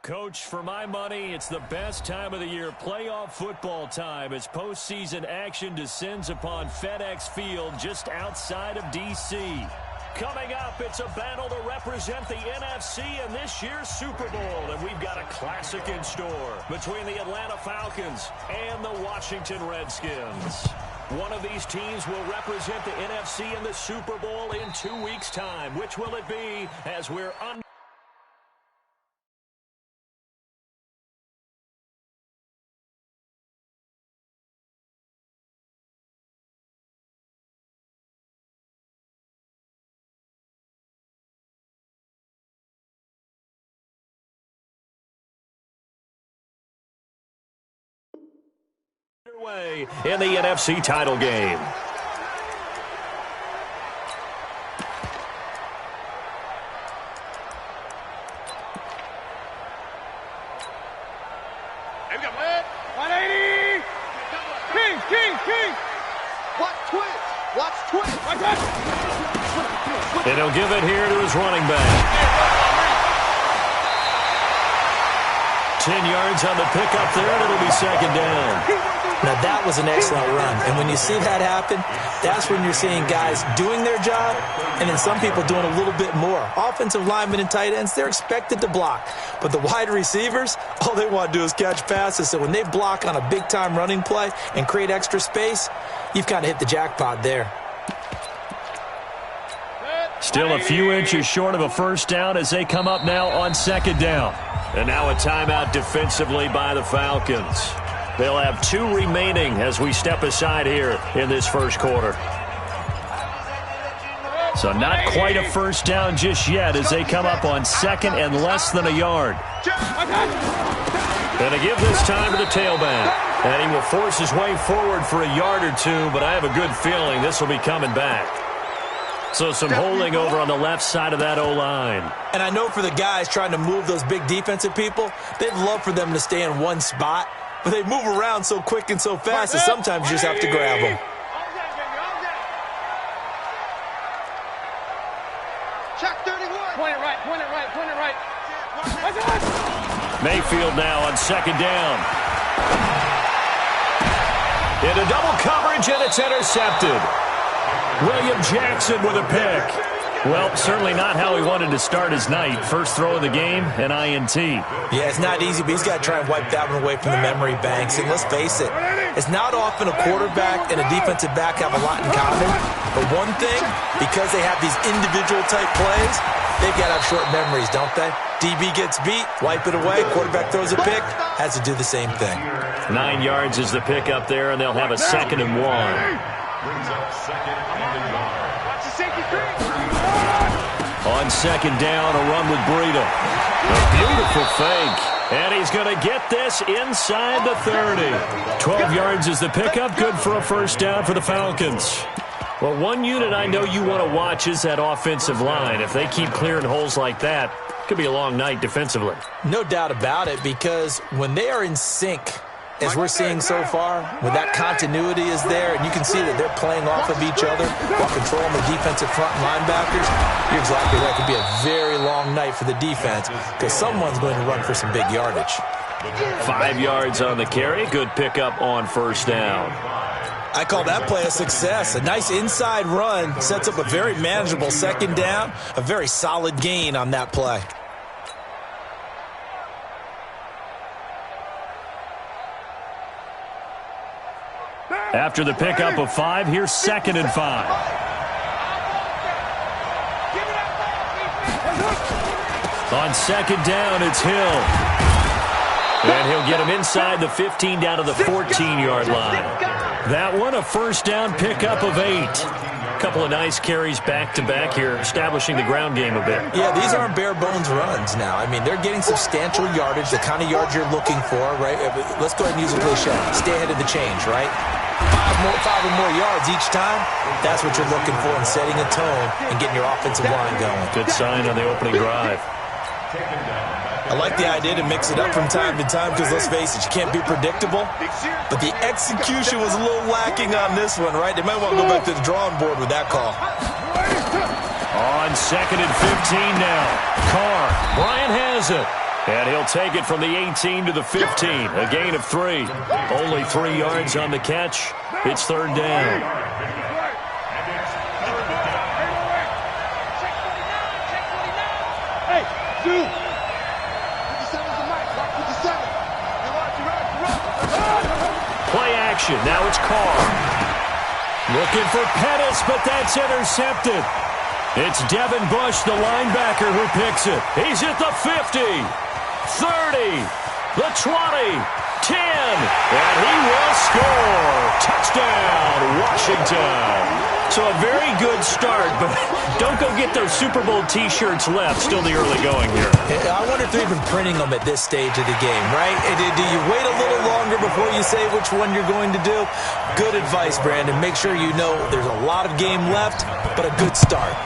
Coach, for my money, it's the best time of the year, playoff football time, as postseason action descends upon FedEx Field just outside of D.C. Coming up, it's a battle to represent the NFC in this year's Super Bowl, and we've got a classic in store between the Atlanta Falcons and the Washington Redskins. One of these teams will represent the NFC in the Super Bowl in 2 weeks' time. Which will it be as we're under? Way in the NFC title game. Here we go, man. 180. King. Watch twitch. And he'll give it here to his running back. 10 yards on the pickup there, and it'll be second down. Now, that was an excellent run. And when you see that happen, that's when you're seeing guys doing their job and then some people doing a little bit more. Offensive linemen and tight ends, they're expected to block. But the wide receivers, all they want to do is catch passes. So when they block on a big-time running play and create extra space, you've kind of hit the jackpot there. Still a few inches short of a first down as they come up now on second down. And now a timeout defensively by the Falcons. They'll have 2 remaining as we step aside here in this first quarter. So not quite a first down just yet as they come up on second and less than a yard. And they give this time to the tailback. And he will force his way forward for a yard or two, but I have a good feeling this will be coming back. So some holding over on the left side of that O-line. And I know for the guys trying to move those big defensive people, they'd love for them to stay in one spot. But they move around so quick and so fast that sometimes you just have to grab them. Check 31. Point it right. Mayfield now on second down. Into double coverage, and it's intercepted. William Jackson with a pick. Well, certainly not how he wanted to start his night. First throw of the game, an INT. Yeah, it's not easy, but he's got to try and wipe that one away from the memory banks. And let's face it, it's not often a quarterback and a defensive back have a lot in common. But one thing, because they have these individual type plays, they've got to have short memories, don't they? DB gets beat, wipe it away, quarterback throws a pick, has to do the same thing. 9 yards is the pick up there, and they'll have a 2nd and 1. Brings up 2nd and 1. Watch the safety screen. On second down, a run with Breida. A beautiful fake. And he's going to get this inside the 30. 12 yards is the pickup. Good for a first down for the Falcons. Well, one unit I know you want to watch is that offensive line. If they keep clearing holes like that, it could be a long night defensively. No doubt about it, because when they are in sync, as we're seeing so far, when that continuity is there, and you can see that they're playing off of each other while controlling the defensive front linebackers, you're exactly right. It could be a very long night for the defense because someone's going to run for some big yardage. 5 yards on the carry. Good pickup on first down. I call that play a success. A nice inside run sets up a very manageable second down, a very solid gain on that play. After the pickup of 5, here's 2nd and 5. On second down, it's Hill. And he'll get him inside the 15 down to the 14-yard line. That one, a first down pickup of 8. A couple of nice carries back-to-back here, establishing the ground game a bit. Yeah, these aren't bare-bones runs now. I mean, they're getting substantial yardage, the kind of yards you're looking for, right? Let's go ahead and use a cliche. Stay ahead of the change, right? 5 or more yards each time, that's what you're looking for in setting a tone and getting your offensive line going. Good sign on the opening drive. I like the idea to mix it up from time to time because, let's face it, you can't be predictable. But the execution was a little lacking on this one, right? They might want to go back to the drawing board with that call. On 2nd and 15 now. Carr. Bryant has it. And he'll take it from the 18 to the 15. A gain of 3. Only 3 yards on the catch. It's third down. Hey, dude. Play action. Now it's Carr. Looking for Pettis, but that's intercepted. It's Devin Bush, the linebacker, who picks it. He's at the 50, 30, the 20, 10, and he will score. Touchdown, Washington. So a very good start, but don't go get those Super Bowl T-shirts left. Still the early going here. I wonder if they're even printing them at this stage of the game, right? Do you wait a little longer before you say which one you're going to do? Good advice, Brandon. Make sure you know there's a lot of game left, but a good start.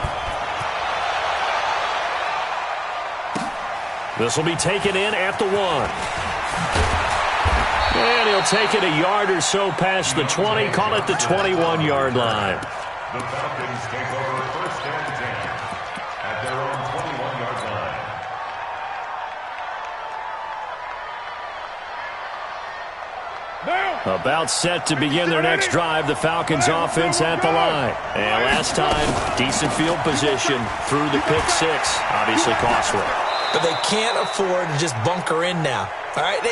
This will be taken in at the 1. And he'll take it a yard or so past the 20, call it the 21-yard line. The Falcons take over first and 10 at their own 21-yard line. About set to begin their next drive, the Falcons offense at the line. And last time, decent field position through the pick 6, obviously costly. But they can't afford to just bunker in now. All right,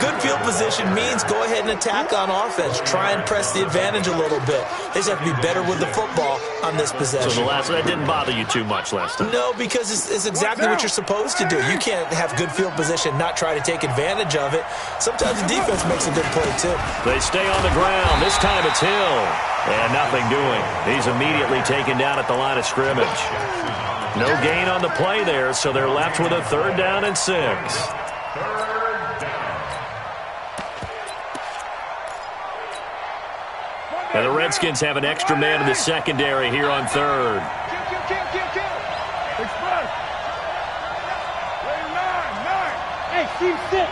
good field position means go ahead and attack on offense. Try and press the advantage a little bit. They just have to be better with the football on this possession. So that didn't bother you too much last time? No, because it's exactly what you're supposed to do. You can't have good field position, not try to take advantage of it. Sometimes the defense makes a good play, too. They stay on the ground. This time it's Hill. And nothing doing. He's immediately taken down at the line of scrimmage. No gain on the play there, so they're left with a 3rd down and 6. And the Redskins have an extra man in the secondary here on 3rd. Express. Hey, C6.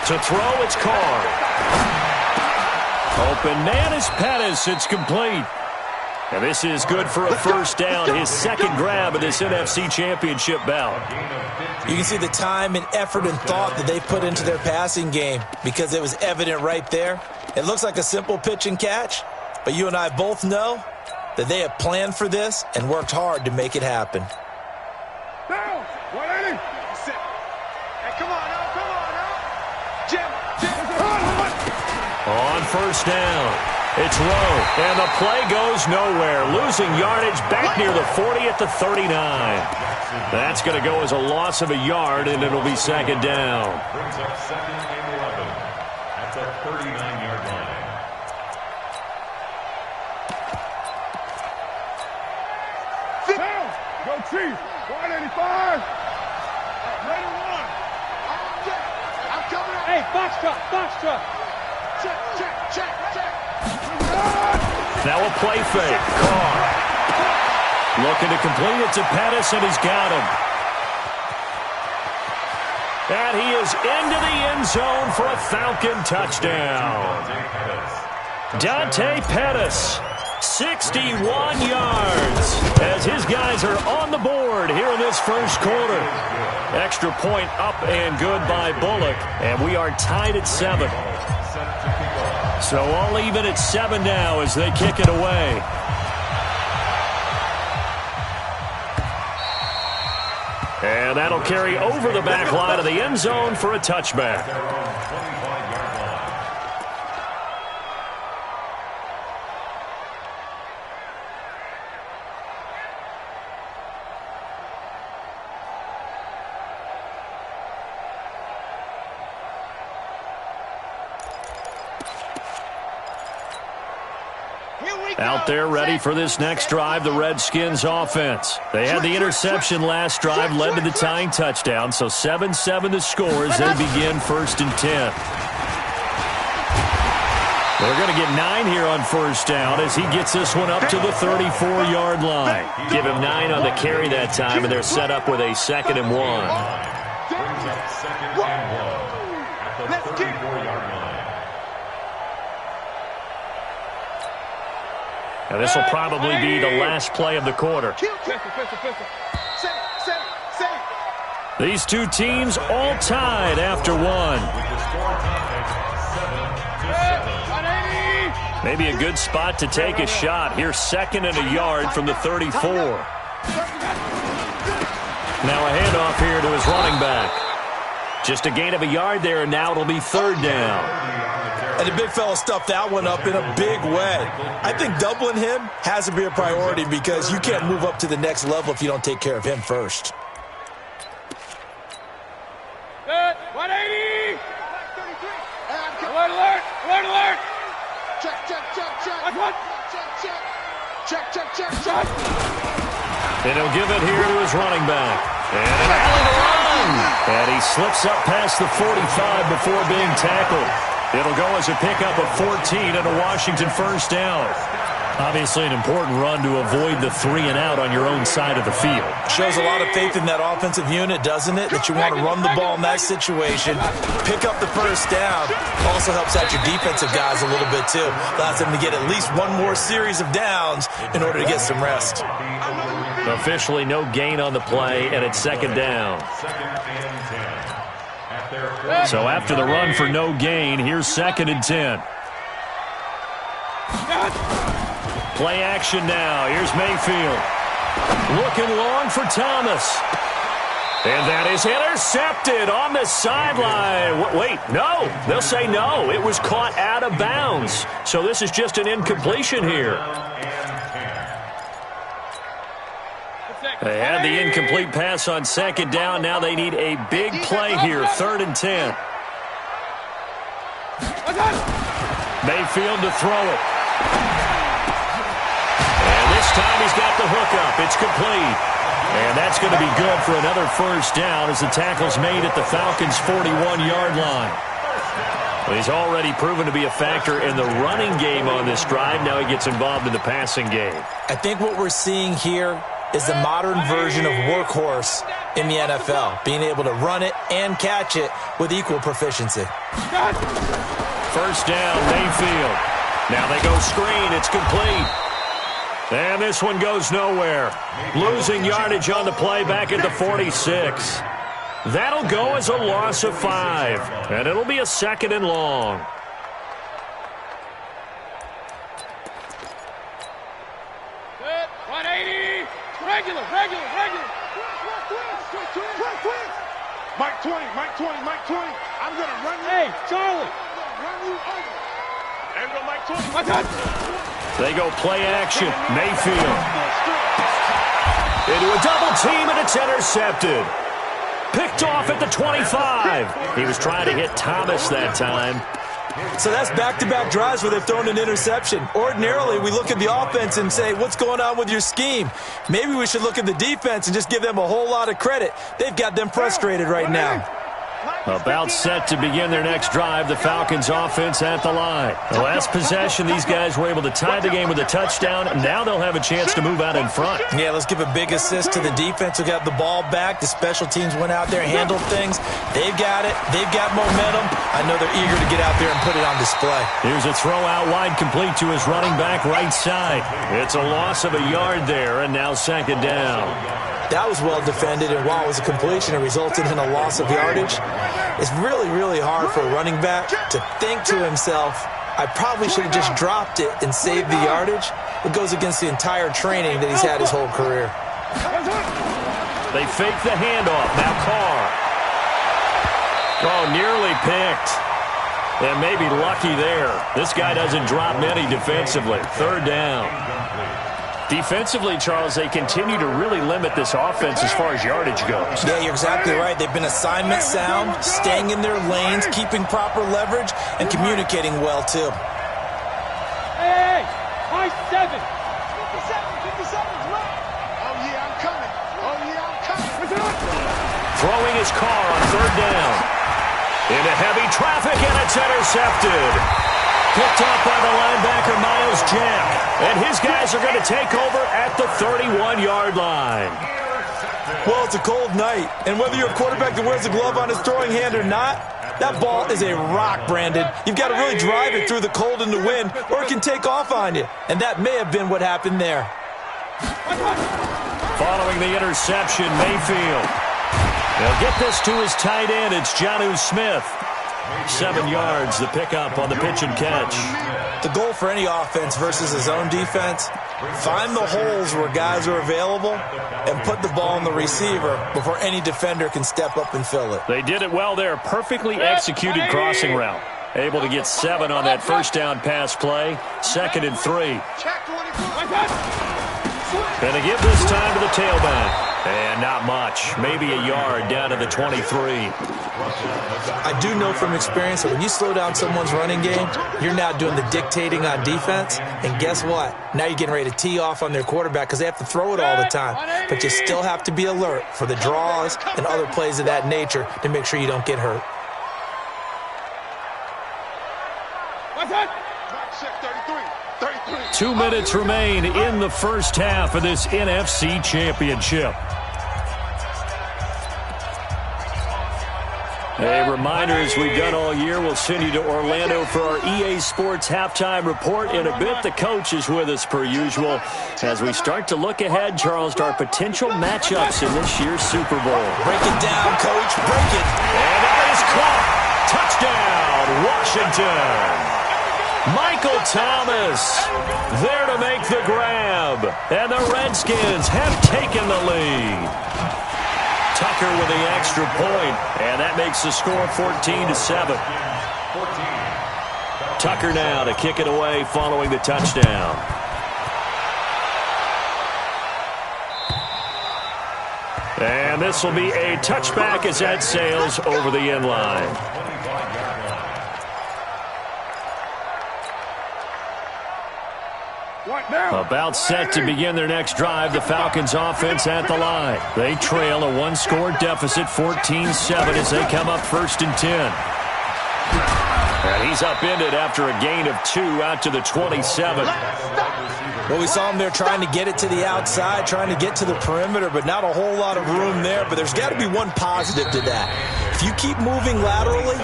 To throw, it's Carr. Open man is Pettis. It's complete. And this is good for a 1st down, his 2nd grab of this NFC Championship bout. You can see the time and effort and thought that they put into their passing game because it was evident right there. It looks like a simple pitch and catch, but you and I both know that they have planned for this and worked hard to make it happen. Down. 180. Hey, come on now. Jim. On 1st down. It's Rowe, and the play goes nowhere. Losing yardage back near the 40 at the 39. That's going to go as a loss of a yard, and it'll be 2nd down. Brings up 2nd and 11 at the 39-yard line. Down. Go Chief. 185. Ready 1. I'm coming. Hey, box truck. Check. Now a play fake. Carr. Looking to complete it to Pettis, and he's got him. And he is into the end zone for a Falcon touchdown. Dante Pettis, 61 yards, as his guys are on the board here in this 1st quarter. Extra point up and good by Bullock, and we are tied at 7. So all even at 7 now as they kick it away. And that'll carry over the back line of the end zone for a touchback. Out there ready for this next drive, the Redskins offense. They had the interception last drive, led to the tying touchdown, so 7-7 the score as they begin 1st and 10. They're going to get 9 here on 1st down as he gets this one up to the 34-yard line. Give him 9 on the carry that time, and they're set up with a 2nd and 1. Brings up 2nd and 1 at the 34-yard line. And this will probably be the last play of the quarter. Pistol. These two teams all tied after one. Maybe a good spot to take a shot. Here's 2nd and a yard from the 34. Now a handoff here to his running back. Just a gain of a yard there, and now it'll be 3rd down. And the big fella stuffed that one up in a big way. I think doubling him has to be a priority because you can't move up to the next level if you don't take care of him first. Good. 180. Alert, alert, alert, alert. Check, check, check, check. What? Check, check, check, check, check, check. And he'll give it here to his running back. And an alley to run. And he slips up past the 45 before being tackled. It'll go as a pickup of 14 and a Washington 1st down. Obviously an important run to avoid the 3-and-out on your own side of the field. Shows a lot of faith in that offensive unit, doesn't it? That you want to run the ball in that situation, pick up the 1st down. Also helps out your defensive guys a little bit, too. Allows them to get at least one more series of downs in order to get some rest. Officially no gain on the play, and it's 2nd down. So after the run for no gain, here's 2nd and 10. Play action now. Here's Mayfield. Looking long for Thomas. And that is intercepted on the sideline. Wait, no. They'll say no. It was caught out of bounds. So this is just an incompletion here. They had the incomplete pass on 2nd down. Now they need a big play here. 3rd and 10. Mayfield to throw it. This time he's got the hookup. It's complete. And that's going to be good for another 1st down as the tackle's made at the Falcons' 41-yard line. Well, he's already proven to be a factor in the running game on this drive. Now he gets involved in the passing game. I think what we're seeing here is the modern version of workhorse in the NFL, being able to run it and catch it with equal proficiency. 1st down, Mayfield. Now they go screen. It's complete. And this one goes nowhere. Losing yardage on the play back at the 46. That'll go as a loss of 5. And it'll be a 2nd and long. Good. 180. Regular. Mike 20. I'm going to run you. Hey, Charlie. Run you over. There go Mike 20. My God. They go play action. Mayfield. Into a double team, and it's intercepted. Picked off at the 25. He was trying to hit Thomas that time. So that's back-to-back drives where they've thrown an interception. Ordinarily, we look at the offense and say, what's going on with your scheme? Maybe we should look at the defense and just give them a whole lot of credit. They've got them frustrated right now. About set to begin their next drive, the Falcons offense at the line. The last possession, these guys were able to tie the game with a touchdown. Now they'll have a chance to move out in front. Yeah, let's give a big assist to the defense who got the ball back. The special teams went out there and handled things. They've got it. They've got momentum. I know they're eager to get out there and put it on display. Here's a throw out wide complete to his running back right side. It's a loss of a yard there, and now 2nd down. That was well defended, and while it was a completion, it resulted in a loss of yardage. It's really, really hard for a running back to think to himself, I probably should have just dropped it and saved the yardage. It goes against the entire training that he's had his whole career. They fake the handoff. Now Carr. Oh, nearly picked. And maybe lucky there. This guy doesn't drop many defensively. 3rd down. Defensively, Charles, they continue to really limit this offense as far as yardage goes. Yeah, you're exactly right. They've been assignment sound, staying in their lanes, keeping proper leverage, and communicating well, too. Hey, high 7. 57's right. Oh, yeah, I'm coming. Throwing his car on 3rd down. Into heavy traffic, and it's intercepted. Picked off by the linebacker, Miles Jack. And his guys are going to take over at the 31-yard line. Well, it's a cold night, and whether you're a quarterback that wears a glove on his throwing hand or not, that ball is a rock, Brandon. You've got to really drive it through the cold and the wind, or it can take off on you. And that may have been what happened there. Following the interception, Mayfield. They'll get this to his tight end. It's Jonnu Smith. 7 yards, the pickup on the pitch and catch. The goal for any offense versus his own defense, find the holes where guys are available and put the ball on the receiver before any defender can step up and fill it. They did it well there. Perfectly executed crossing route. Able to get 7 on that first down pass play. 2nd and 3. And they give this time to the tailback. And not much. Maybe a yard down to the 23. I do know from experience that when you slow down someone's running game, you're now doing the dictating on defense. And guess what? Now you're getting ready to tee off on their quarterback because they have to throw it all the time. But you still have to be alert for the draws and other plays of that nature to make sure you don't get hurt. 2 minutes remain in the first half of this NFC Championship. A reminder, as we've done all year, we'll send you to Orlando for our EA Sports halftime report. In a bit, the coach is with us per usual as we start to look ahead, Charles, to our potential matchups in this year's Super Bowl. Break it down, Coach. Break it. And that is caught. Touchdown, Washington. Michael Thomas there to make the grab. And the Redskins have taken the lead. Tucker with the extra point, and that makes the score 14-7. Tucker now to kick it away following the touchdown. And this will be a touchback as that sails over the end line. About set to begin their next drive, the Falcons offense at the line. They trail a 1-score deficit, 14-7 as they come up 1st and 10. And he's upended after a gain of 2 out to the 27. Well, we saw him there trying to get it to the outside, trying to get to the perimeter, but not a whole lot of room there. But there's got to be one positive to that. If you keep moving laterally,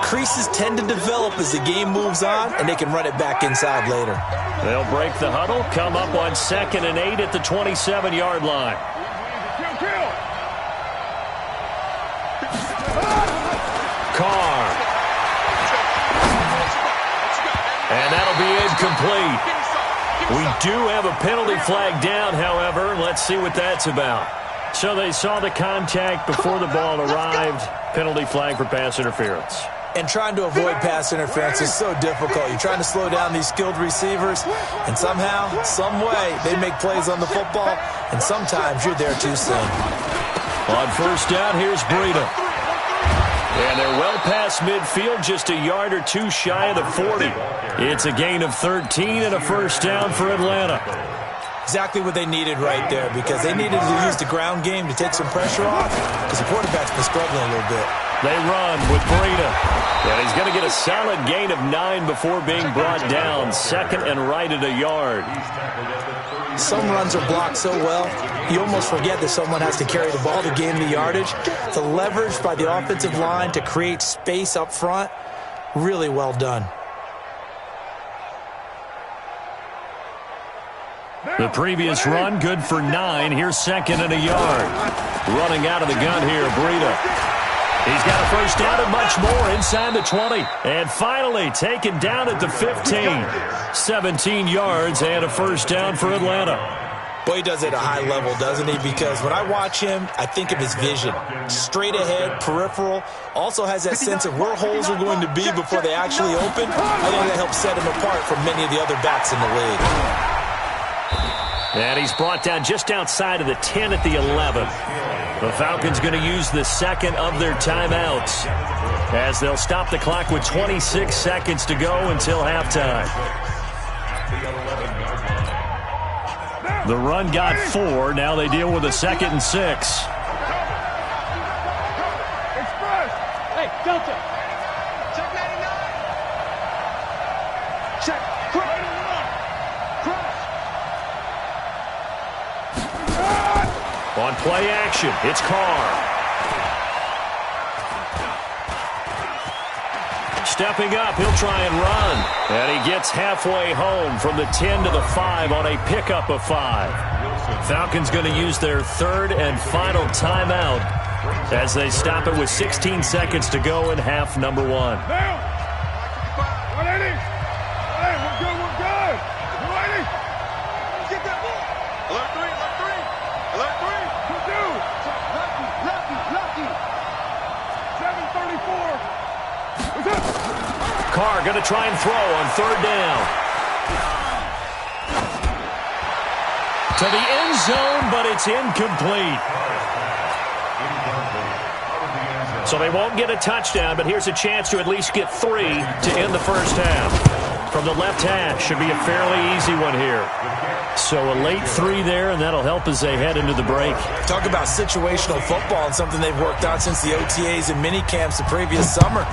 creases tend to develop as the game moves on, and they can run it back inside later. They'll break the huddle, come up on 2nd and 8 at the 27-yard line. Carr. And that'll be incomplete. We do have a penalty flag down, however. Let's see what that's about. So they saw the contact before the ball arrived. Penalty flag for pass interference. And trying to avoid pass interference is so difficult. You're trying to slow down these skilled receivers, and somehow, some way, they make plays on the football, and sometimes you're there too soon. On 1st down, here's Breida. And they're well past midfield, just a yard or 2 shy of the 40. It's a gain of 13 and a 1st down for Atlanta. Exactly what they needed right there, because they needed to use the ground game to take some pressure off, because the quarterback's been struggling a little bit. They run with Breida. And he's going to get a solid gain of 9 before being brought down. 2nd and right at a yard. Some runs are blocked so well, you almost forget that someone has to carry the ball to gain the yardage. The leverage by the offensive line to create space up front, really well done. The previous run, good for 9. Here's 2nd and a yard. Running out of the gun here, Breida. He's got a 1st down and much more inside the 20. And finally taken down at the 15. 17 yards and a 1st down for Atlanta. Boy, he does it at a high level, doesn't he? Because when I watch him, I think of his vision. Straight ahead, peripheral. Also has that sense of where holes are going to be before they actually open. I think that helps set him apart from many of the other backs in the league. And he's brought down just outside of the 10 at the 11. The Falcons going to use the 2nd of their timeouts as they'll stop the clock with 26 seconds to go until halftime. The run got 4. Now they deal with a 2nd and 6. Hey, Delta. Check 99. Check. On play action, it's Carr. Stepping up, he'll try and run. And he gets halfway home from the 10 to the 5 on a pickup of 5. Falcons going to use their 3rd and final timeout as they stop it with 16 seconds to go in half number 1. Now, 180. Hey, we're good, we're good. 180. Let's get that ball. Alert 3, alert 3. Alert 3. Good dude. Lucky. 734. What's up? Carr going to try and throw on third down. To the end zone, but it's incomplete. So they won't get a touchdown, but here's a chance to at least get 3 to end the first half. From the left hash, should be a fairly easy one here. So a late 3 there, and that'll help as they head into the break. Talk about situational football and something they've worked on since the OTAs and mini camps the previous summer.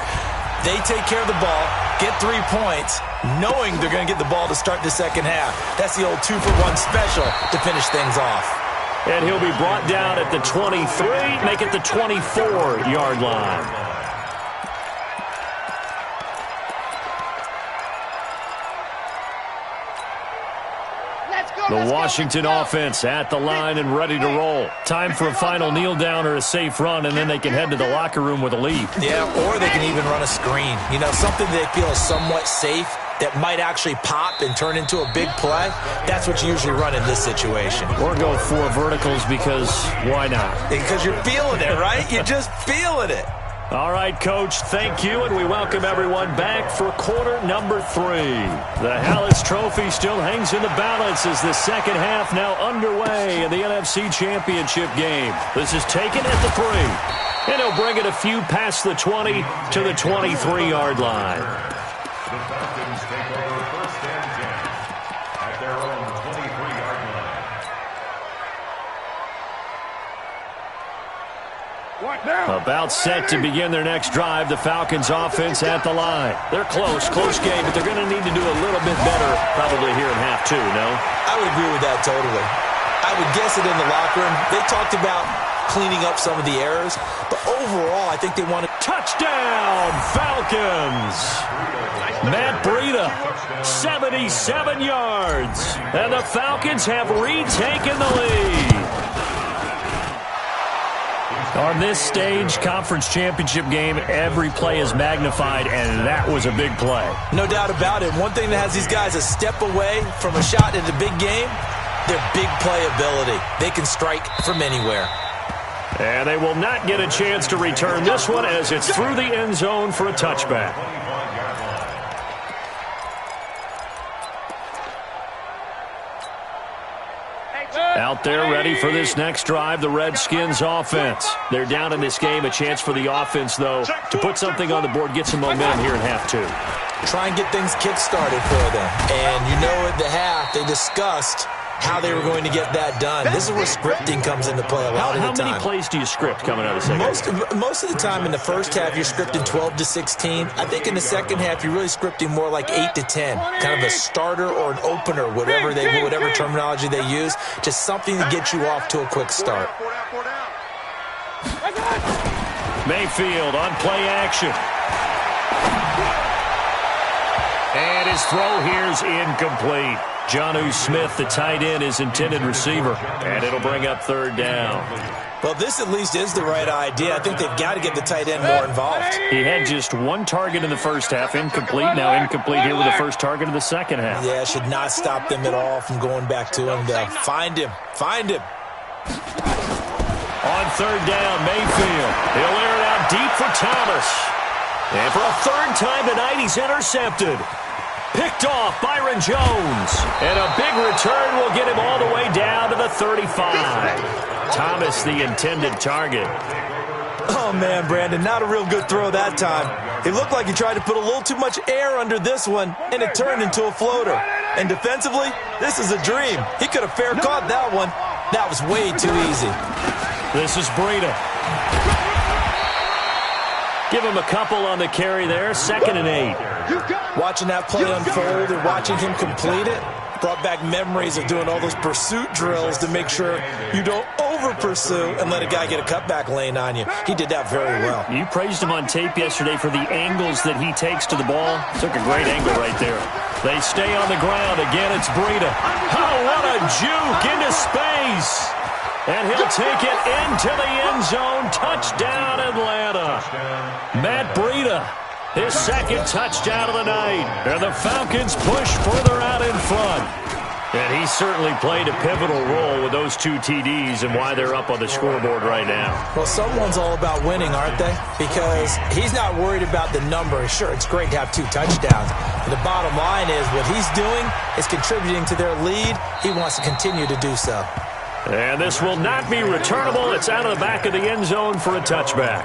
They take care of the ball, get 3 points, knowing they're going to get the ball to start the second half. That's the old 2-for-1 special to finish things off. And he'll be brought down at the 23, make it the 24-yard line. The Washington offense at the line and ready to roll. Time for a final kneel down or a safe run, and then they can head to the locker room with a lead. Yeah, or they can even run a screen. You know, something they feel is somewhat safe that might actually pop and turn into a big play. That's what you usually run in this situation. Or go 4 verticals because why not? Because you're feeling it, right? You're just feeling it. All right, Coach, thank you, and we welcome everyone back for quarter number 3. The Hallis Trophy still hangs in the balance as the second half now underway in the NFC Championship game. This is taken at the 3, and he'll bring it a few past the 20 to the 23-yard line. The Falcons take over first and 10 at their own 23-yard line. What now? About set to begin their next drive, the Falcons offense at the line. They're close game, but they're going to need to do a little bit better probably here in half 2, no? I would agree with that totally. I would guess it in the locker room. They talked about cleaning up some of the errors, but overall I think they want to... Touchdown, Falcons! Matt Breida, 77 yards. And the Falcons have retaken the lead. On this stage, conference championship game, every play is magnified, and that was a big play. No doubt about it. One thing that has these guys a step away from a shot in the big game, their big play ability. They can strike from anywhere. And they will not get a chance to return this one as it's through the end zone for a touchback. Out there ready for this next drive, the Redskins offense. They're down in this game. A chance for the offense, though, to put something on the board, get some momentum here in half 2. Try and get things kick-started for them. And you know at the half, they discussed how they were going to get that done. This is where scripting comes into play a lot of the time. How many plays do you script coming out of the second half? Most of the time in the first half, you're scripting 12 to 16. I think in the second half, you're really scripting more like 8 to 10. Kind of a starter or an opener, whatever terminology they use. Just something to get you off to a quick start. Mayfield on play action. And his throw here's incomplete. Jonnu Smith, the tight end, is intended receiver. And it'll bring up third down. Well, this at least is the right idea. I think they've got to get the tight end more involved. He had just 1 target in the first half, incomplete. Now incomplete here with the first target of the second half. Yeah, should not stop them at all from going back to him. Find him. Find him. On third down, Mayfield. He'll air it out deep for Thomas. And for a third time tonight, he's intercepted. Picked off Byron Jones. And a big return will get him all the way down to the 35. Thomas, the intended target. Oh, man, Brandon, not a real good throw that time. It looked like he tried to put a little too much air under this one, and it turned into a floater. And defensively, this is a dream. He could have fair caught that one. That was way too easy. This is Breida. Give him a couple on the carry there. 2nd and 8. Watching that play unfold and watching him complete it brought back memories of doing all those pursuit drills to make sure you don't over-pursue and let a guy get a cutback lane on you. He did that very well. You praised him on tape yesterday for the angles that he takes to the ball. Took a great angle right there. They stay on the ground. Again, it's Breida. Oh, what a juke into space. And he'll take it into the end zone. Touchdown, Atlanta. Matt Breida, his second touchdown of the night. And the Falcons push further out in front. And he certainly played a pivotal role with those 2 TDs and why they're up on the scoreboard right now. Well, someone's all about winning, aren't they? Because he's not worried about the number. Sure, it's great to have 2 touchdowns. But the bottom line is what he's doing is contributing to their lead. He wants to continue to do so. And this will not be returnable. It's out of the back of the end zone for a touchback.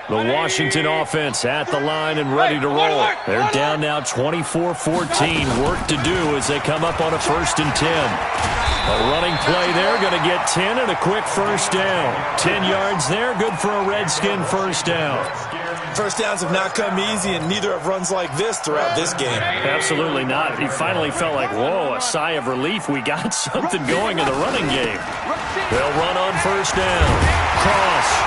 The Washington offense at the line and ready to roll. They're down now 24-14. Work to do as they come up on a 1st and 10. A running play there, going to get 10 and a quick first down. 10 yards there, good for a Redskin first down. First downs have not come easy, and neither have runs like this throughout this game. Absolutely not. He finally felt like, whoa, a sigh of relief. We got something going in the running game. They'll run on first down. Cross.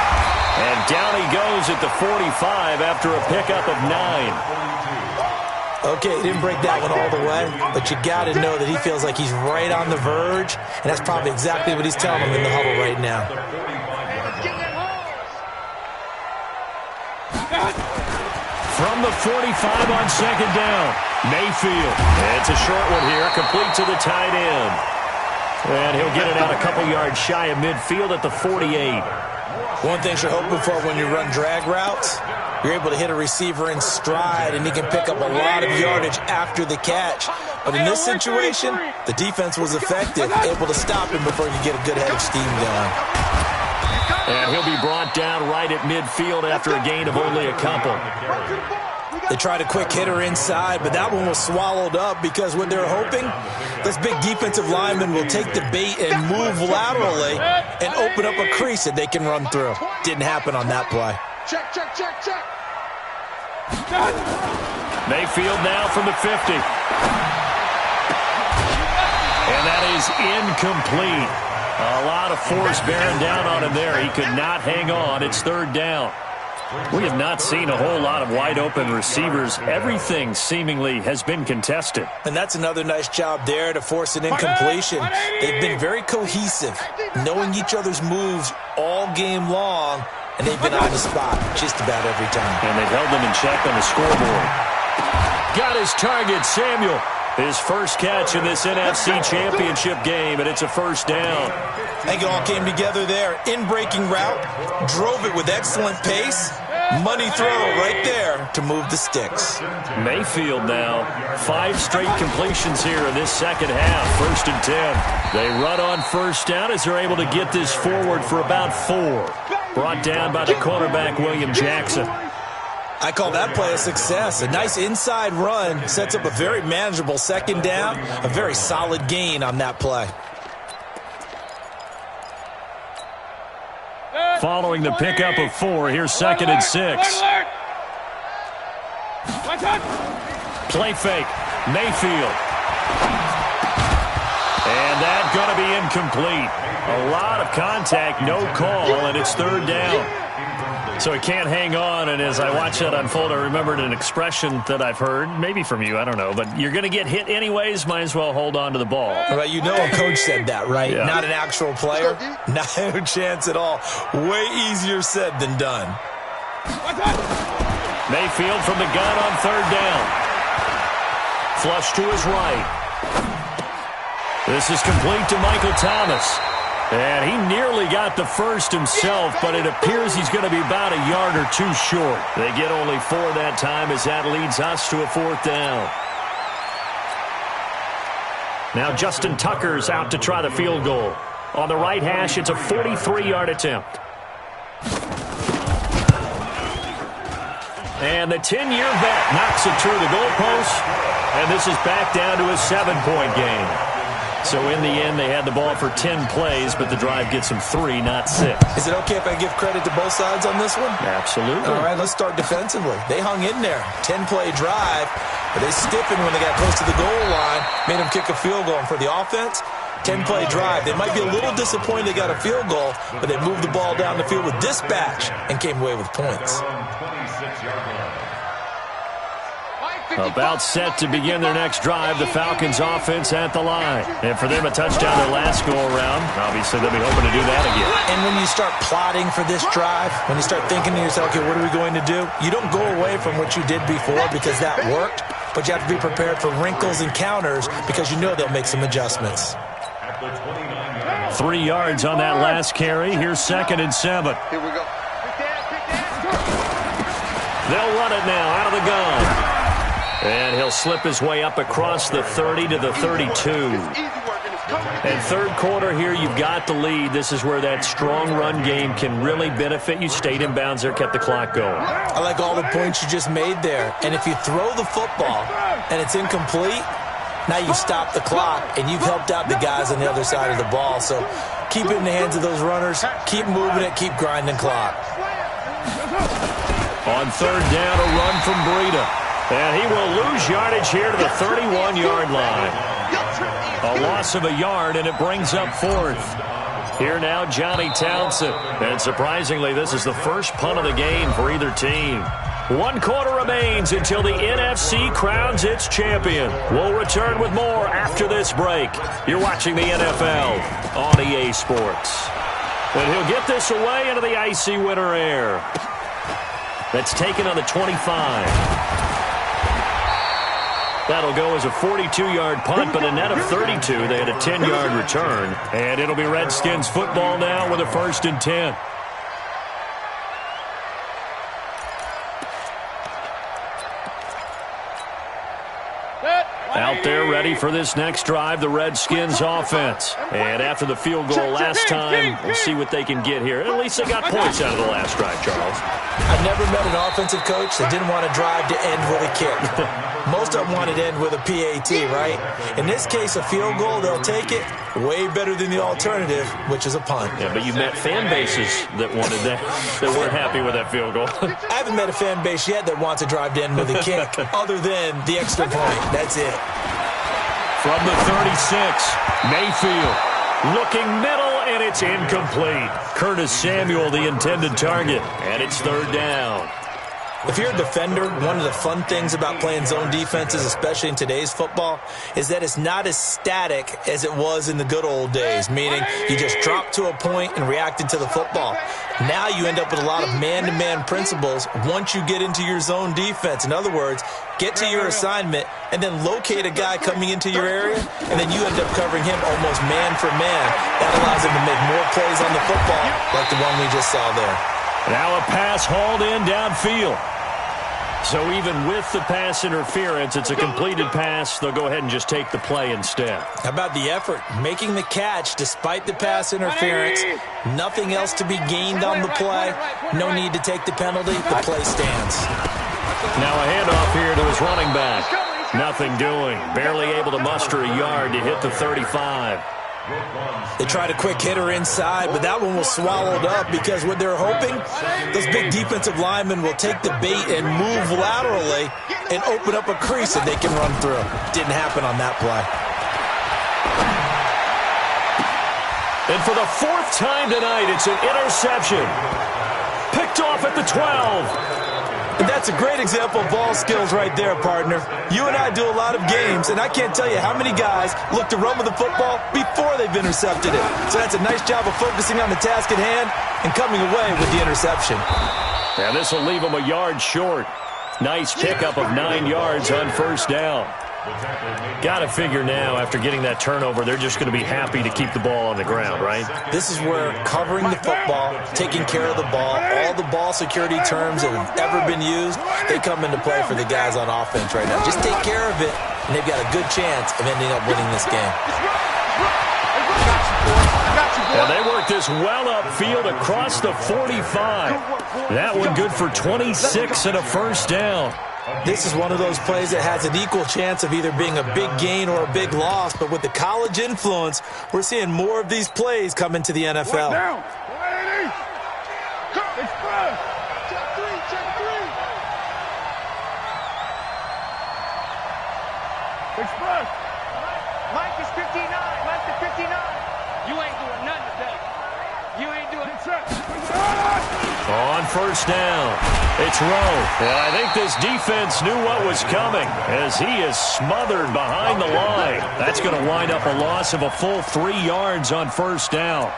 And down he goes at the 45 after a pickup of 9. Okay, he didn't break that one all the way, but you got to know that he feels like he's right on the verge, and that's probably exactly what he's telling him in the huddle right now. From the 45 on second down, Mayfield. It's a short one here, complete to the tight end. And he'll get it out a couple yards shy of midfield at the 48. One thing you're hoping for when you run drag routes, you're able to hit a receiver in stride, and he can pick up a lot of yardage after the catch. But in this situation, the defense was effective, able to stop him before you get a good head of steam going. And he'll be brought down right at midfield after a gain of only a couple. They tried a quick hitter inside, but that one was swallowed up because what they're hoping, this big defensive lineman will take the bait and move laterally and open up a crease that they can run through. Didn't happen on that play. Check. Mayfield now from the 50. And that is incomplete. A lot of force bearing down on him there. He could not hang on. It's 3rd down. We have not seen a whole lot of wide-open receivers. Everything seemingly has been contested. And that's another nice job there to force an incompletion. They've been very cohesive, knowing each other's moves all game long, and they've been on the spot just about every time. And they've held them in check on the scoreboard. Got his target, Samuel. His first catch in this NFC Championship game, and it's a first down. I think it all came together there. In-breaking route, drove it with excellent pace. Money throw right there to move the sticks. Mayfield now, 5 straight completions here in this second half. 1st and 10. They run on first down as they're able to get this forward for about 4. Brought down by the cornerback, William Jackson. I call that play a success. A nice inside run sets up a very manageable second down. A very solid gain on that play. Following the pickup of 4, here's 2nd and 6. Play fake, Mayfield. And that's going to be incomplete. A lot of contact, no call, and it's 3rd down. So he can't hang on, and as I watch that unfold, I remembered an expression that I've heard, maybe from you, I don't know, but you're going to get hit anyways, might as well hold on to the ball. Right, you know a coach said that, right? Yeah. Not an actual player. No chance at all. Way easier said than done. Mayfield from the gun on 3rd down. Flush to his right. This is complete to Michael Thomas. And he nearly got the first himself, but it appears he's going to be about a yard or 2 short. They get only 4 that time as that leads us to a 4th down. Now Justin Tucker's out to try the field goal. On the right hash, it's a 43-yard attempt. And the 10-year vet knocks it through the goalpost, and this is back down to a 7-point game. So in the end, they had the ball for 10 plays, but the drive gets them 3, not 6. Is it okay if I give credit to both sides on this one? Absolutely. All right, let's start defensively. They hung in there. 10-play drive, but they stiffened when they got close to the goal line, made them kick a field goal. And for the offense, 10-play drive. They might be a little disappointed they got a field goal, but they moved the ball down the field with dispatch and came away with points. About set to begin their next drive, the Falcons offense at the line. And for them, a touchdown their last go-around. Obviously, they'll be hoping to do that again. And when you start plotting for this drive, when you start thinking to yourself, okay, what are we going to do? You don't go away from what you did before because that worked, but you have to be prepared for wrinkles and counters because you know they'll make some adjustments. 3 yards on that last carry. Here's 2nd and 7. Here we go. They'll run it now out of the gun. And he'll slip his way up across the 30 to the 32. And third quarter here, you've got the lead. This is where that strong run game can really benefit you. Stayed in bounds there, kept the clock going. I like all the points you just made there. And if you throw the football and it's incomplete, now you stop the clock and you've helped out the guys on the other side of the ball. So keep it in the hands of those runners. Keep moving it. Keep grinding clock. On third down, a run from Breida. And he will lose yardage here to the 31-yard line. A loss of a yard, and it brings up 4th. Here now, Johnny Townsend. And surprisingly, this is the first punt of the game for either team. 1 quarter remains until the NFC crowns its champion. We'll return with more after this break. You're watching the NFL on EA Sports. And he'll get this away into the icy winter air. That's taken on the 25. That'll go as a 42-yard punt, but a net of 32. They had a 10-yard return. And it'll be Redskins football now with a 1st and 10. Out there ready for this next drive, the Redskins offense. And after the field goal last time, we'll see what they can get here. At least they got points out of the last drive, Charles. I've never met an offensive coach that didn't want to drive to end with a kick. Most of them wanted to end with a PAT, right? In this case, a field goal, they'll take it. Way better than the alternative, which is a punt. Yeah, but you've met fan bases that wanted that, that weren't happy with that field goal. I haven't met a fan base yet that wants to drive to end with a kick, other than the extra point. That's it. From the 36, Mayfield looking middle, and it's incomplete. Curtis Samuel, the intended target, and it's third down. If you're a defender, one of the fun things about playing zone defenses, especially in today's football, is that it's not as static as it was in the good old days, meaning you just drop to a point and reacted to the football. Now you end up with a lot of man-to-man principles once you get into your zone defense. In other words, get to your assignment and then locate a guy coming into your area, and then you end up covering him almost man for man. That allows him to make more plays on the football like the one we just saw there. Now a pass hauled in downfield. So even with the pass interference, it's a completed pass. They'll go ahead and just take the play instead. How about the effort? Making the catch despite the pass interference. Nothing else to be gained on the play. No need to take the penalty. The play stands. Now a handoff here to his running back. Nothing doing. Barely able to muster a yard to hit the 35. They tried a quick hitter inside, but that one was swallowed up because what they're hoping, those big defensive linemen will take the bait and move laterally and open up a crease that they can run through. Didn't happen on that play. And for the 4th time tonight, it's an interception. Picked off at the 12. And that's a great example of ball skills right there, partner. You and I do a lot of games, and I can't tell you how many guys look to run with the football before they've intercepted it. So that's a nice job of focusing on the task at hand and coming away with the interception. Yeah, this will leave them a yard short. Nice pickup of 9 yards on first down. Got to figure now, after getting that turnover, they're just going to be happy to keep the ball on the ground, right? This is where covering the football, taking care of the ball, all the ball security terms that have ever been used, they come into play for the guys on offense right now. Just take care of it, and they've got a good chance of ending up winning this game. And they work this well upfield across the 45. That one good for 26 and a first down. This is one of those plays that has an equal chance of either being a big gain or a big loss, but with the college influence, we're seeing more of these plays come into the NFL. Express. Mike is 59. Mike is 59. You ain't doing nothing today. You ain't doing it. On first down, it's Rowe. And I think this defense knew what was coming as he is smothered behind the line. That's going to wind up a loss of a full 3 yards on first down.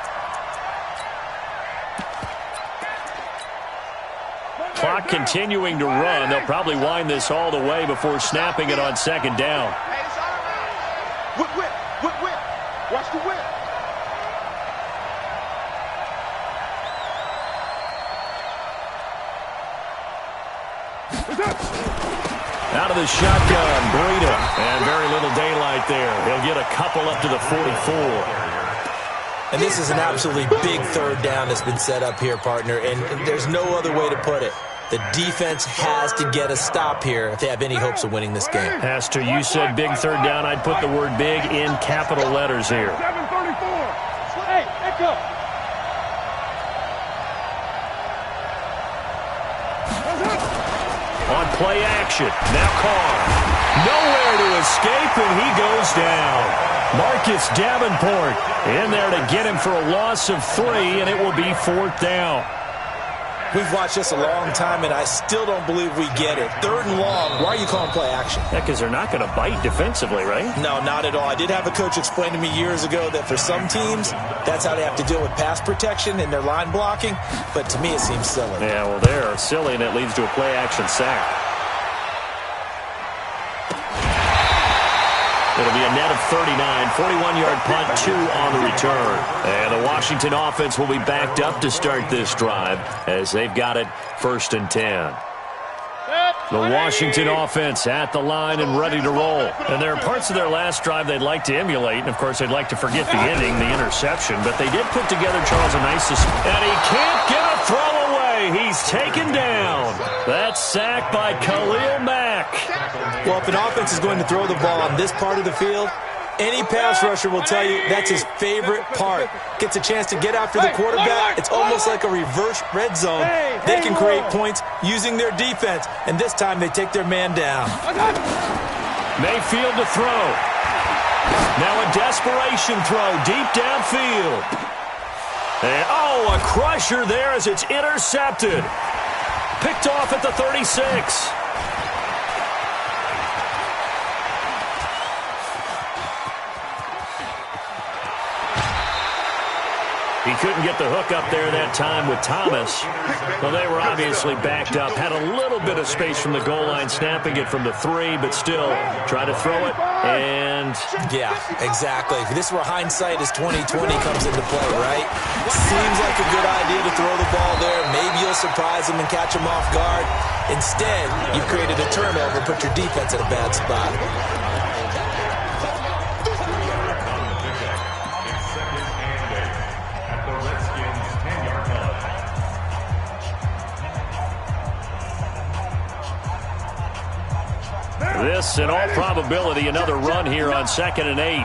Clock continuing to run. They'll probably wind this all the way before snapping it on second down. Whip, whip, whip, whip. Watch the whip. Out of the shotgun, Breida. And very little daylight there. He'll get a couple up to the 44. And this is an absolutely big third down that's been set up here, partner, and there's no other way to put it. The defense has to get a stop here if they have any hopes of winning this game. Has to. You said big third down. I'd put the word big in capital letters here. 734. Hey, echo. On play action. Now Carr. Nowhere to escape, and he goes down. Marcus Davenport in there to get him for a loss of 3, and it will be 4th down. We've watched this a long time, and I still don't believe we get it. 3rd and long, why are you calling play action? Yeah, because they're not going to bite defensively, right? No, not at all. I did have a coach explain to me years ago that for some teams, that's how they have to deal with pass protection and their line blocking, but to me it seems silly. Yeah, well, they're silly, and it leads to a play action sack. It'll be a net of 39, 41-yard punt, 2 on the return. And the Washington offense will be backed up to start this drive as they've got it 1st and 10. The Washington offense at the line and ready to roll. And there are parts of their last drive they'd like to emulate, and of course they'd like to forget the ending, the interception, but they did put together, Charles, a nice... And he can't get a throw away. He's taken down. That's sacked by Khalil Mack. Well, if an offense is going to throw the ball on this part of the field, any pass rusher will tell you that's his favorite part. Gets a chance to get after the quarterback. It's almost like a reverse red zone. They can create points using their defense, and this time they take their man down. Mayfield to throw. Now a desperation throw deep downfield. And, a crusher there as it's intercepted. Picked off at the 36. He couldn't get the hook up there that time with Thomas. Well, they were obviously backed up. Had a little bit of space from the goal line, snapping it from the 3, but still try to throw it. And yeah, exactly. This is where hindsight is 20/20 comes into play, right? Seems like a good idea to throw the ball there. Maybe you'll surprise them and catch them off guard. Instead, you've created a turnover, put your defense in a bad spot. This, in all probability, another run here on 2nd and 8.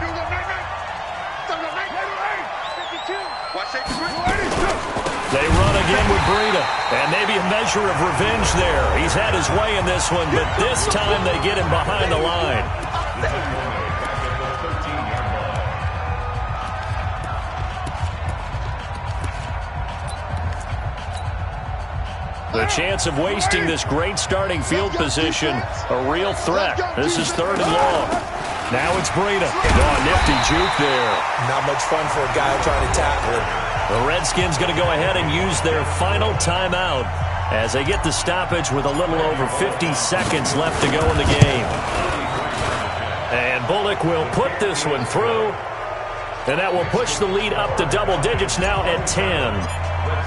They run again with Breida, and maybe a measure of revenge there. He's had his way in this one, but this time they get him behind the line. The chance of wasting this great starting field position, a real threat. This is 3rd and long. Now it's Breida. Nifty juke there. Not much fun for a guy trying to tackle it. The Redskins going to go ahead and use their final timeout as they get the stoppage with a little over 50 seconds left to go in the game. And Bullock will put this one through, and that will push the lead up to double digits now at 10.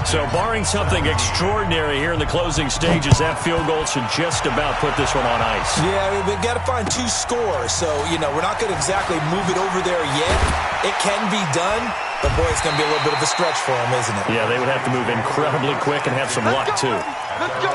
So barring something extraordinary here in the closing stages, that field goal should just about put this one on ice. Yeah, we've got to find 2 scores. So, we're not going to exactly move it over there yet. It can be done, but boy, it's going to be a little bit of a stretch for them, isn't it? Yeah, they would have to move incredibly quick and have some luck, too. Let's go.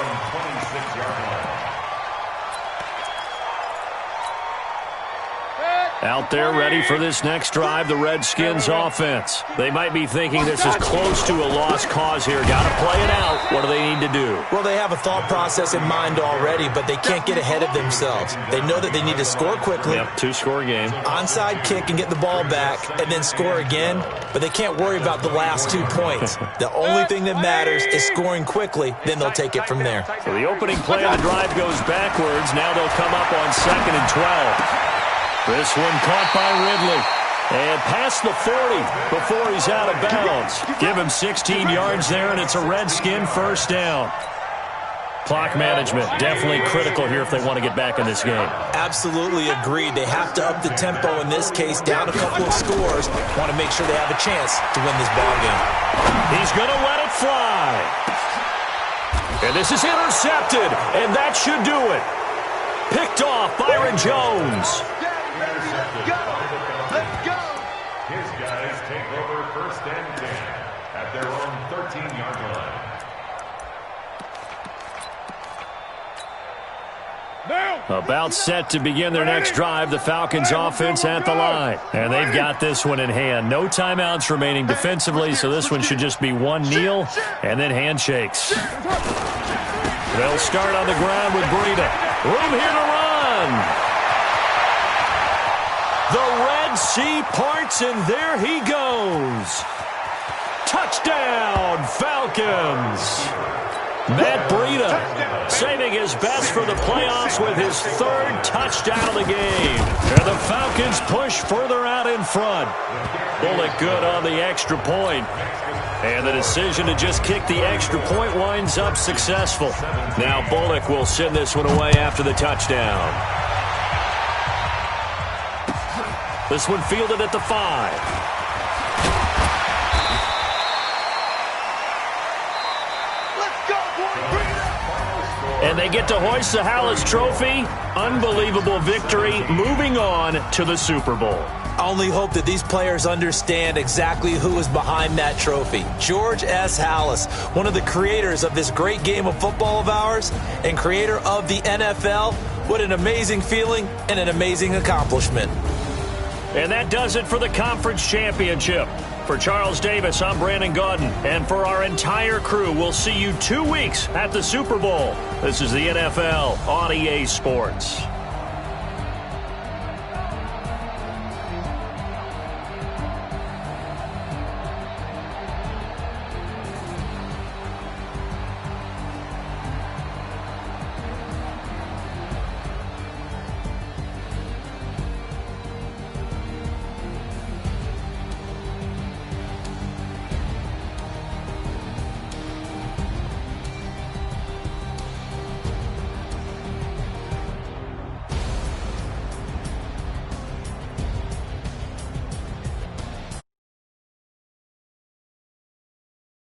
Out there ready for this next drive, the Redskins offense. They might be thinking this is close to a lost cause here. Got to play it out. What do they need to do? Well, they have a thought process in mind already, but they can't get ahead of themselves. They know that they need to score quickly. Yep, two-score game. Onside kick and get the ball back and then score again, but they can't worry about the last 2 points. The only thing that matters is scoring quickly, then they'll take it from there. So the opening play of the drive goes backwards. Now they'll come up on 2nd and 12. This one caught by Ridley. And past the 40 before he's out of bounds. Give him 16 yards there, and it's a Redskin first down. Clock management, definitely critical here if they want to get back in this game. Absolutely agreed. They have to up the tempo in this case, down a couple of scores. Want to make sure they have a chance to win this ball game. He's going to let it fly. And this is intercepted, and that should do it. Picked off Byron Jones. Let's go. His guys take over 1st and 10 at their own 13-yard line. About set to begin their next drive, the Falcons offense at the line. And they've got this one in hand. No timeouts remaining defensively, so this one should just be one kneel and then handshakes. They'll start on the ground with Breida. Room here to run. The Red Sea parts, and there he goes. Touchdown, Falcons. Matt Breida saving his best for the playoffs with his 3rd touchdown of the game. And the Falcons push further out in front. Bullock good on the extra point. And the decision to just kick the extra point winds up successful. Now Bullock will send this one away after the touchdown. This one fielded at the 5. And they get to hoist the Hallis Trophy. Unbelievable victory, moving on to the Super Bowl. I only hope that these players understand exactly who is behind that trophy. George S. Hallis, one of the creators of this great game of football of ours and creator of the NFL. What an amazing feeling and an amazing accomplishment. And that does it for the conference championship. For Charles Davis, I'm Brandon Gaudin. And for our entire crew, we'll see you 2 weeks at the Super Bowl. This is the NFL on EA Sports.